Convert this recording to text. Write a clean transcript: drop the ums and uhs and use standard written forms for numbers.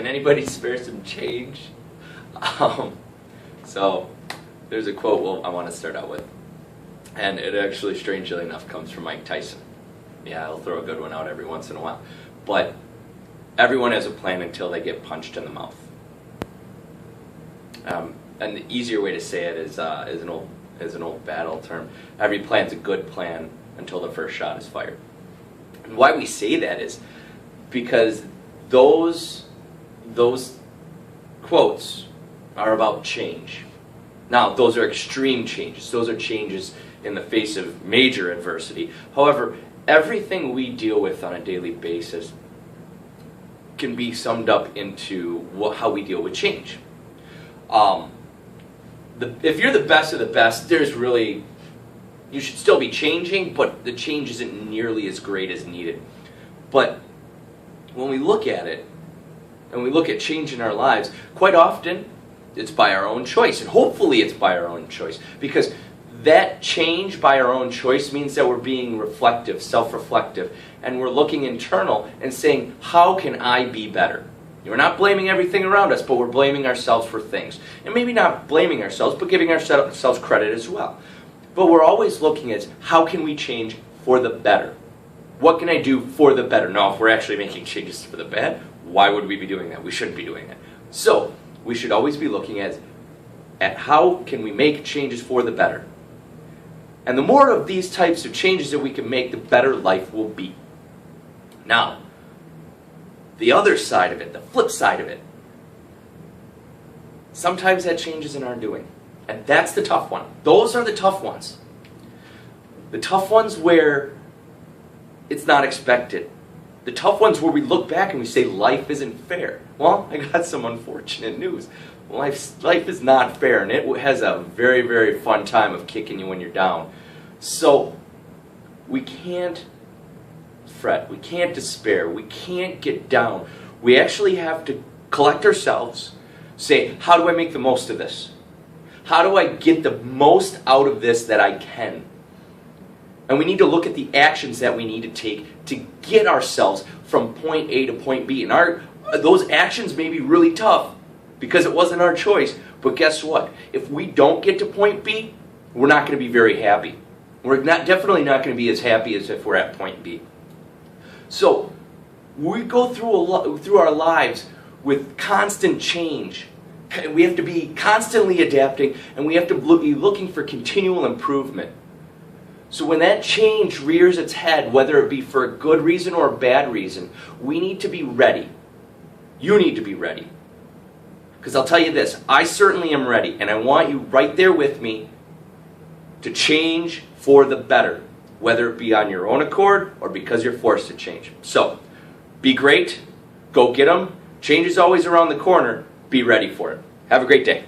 Can anybody spare some change? So there's a quote I want to start out with. And it actually, strangely enough, comes from Mike Tyson. Yeah, I'll throw a good one out every once in a while. But everyone has a plan until they get punched in the mouth. And the easier way to say it is an old battle term. Every plan's a good plan until the first shot is fired. And why we say that is because those quotes are about change. Now, those are extreme changes. Those are changes in the face of major adversity. However, everything we deal with on a daily basis can be summed up into how we deal with change. If you're the best of the best, you should still be changing, but the change isn't nearly as great as needed. But when we look at it, and we look at change in our lives, quite often it's by our own choice, and hopefully it's by our own choice, because that change by our own choice means that we're being reflective, self-reflective, and we're looking internal and saying, how can I be better? We're not blaming everything around us, but we're blaming ourselves for things. And maybe not blaming ourselves, but giving ourselves credit as well. But we're always looking at how can we change for the better? What can I do for the better? Now, if we're actually making changes for the bad, why would we be doing that? We shouldn't be doing that. So, we should always be looking at how can we make changes for the better. And the more of these types of changes that we can make, the better life will be. Now, the other side of it, the flip side of it, sometimes that change is in our doing. And that's the tough one. Those are the tough ones. The tough ones where it's not expected. The tough ones where we look back and we say life isn't fair. Well, I got some unfortunate news. Life is not fair, and it has a very, very fun time of kicking you when you're down. So we can't fret. We can't despair. We can't get down. We actually have to collect ourselves, say, how do I make the most of this? How do I get the most out of this that I can? And we need to look at the actions that we need to take to get ourselves from point A to point B. And those actions may be really tough because it wasn't our choice. But guess what? If we don't get to point B, we're not going to be very happy. We're definitely not going to be as happy as if we're at point B. So we go through our lives with constant change. We have to be constantly adapting, and we have to be looking for continual improvement. So when that change rears its head, whether it be for a good reason or a bad reason, we need to be ready. You need to be ready. Because I'll tell you this, I certainly am ready, and I want you right there with me to change for the better, whether it be on your own accord or because you're forced to change. So, be great, go get them. Change is always around the corner. Be ready for it. Have a great day.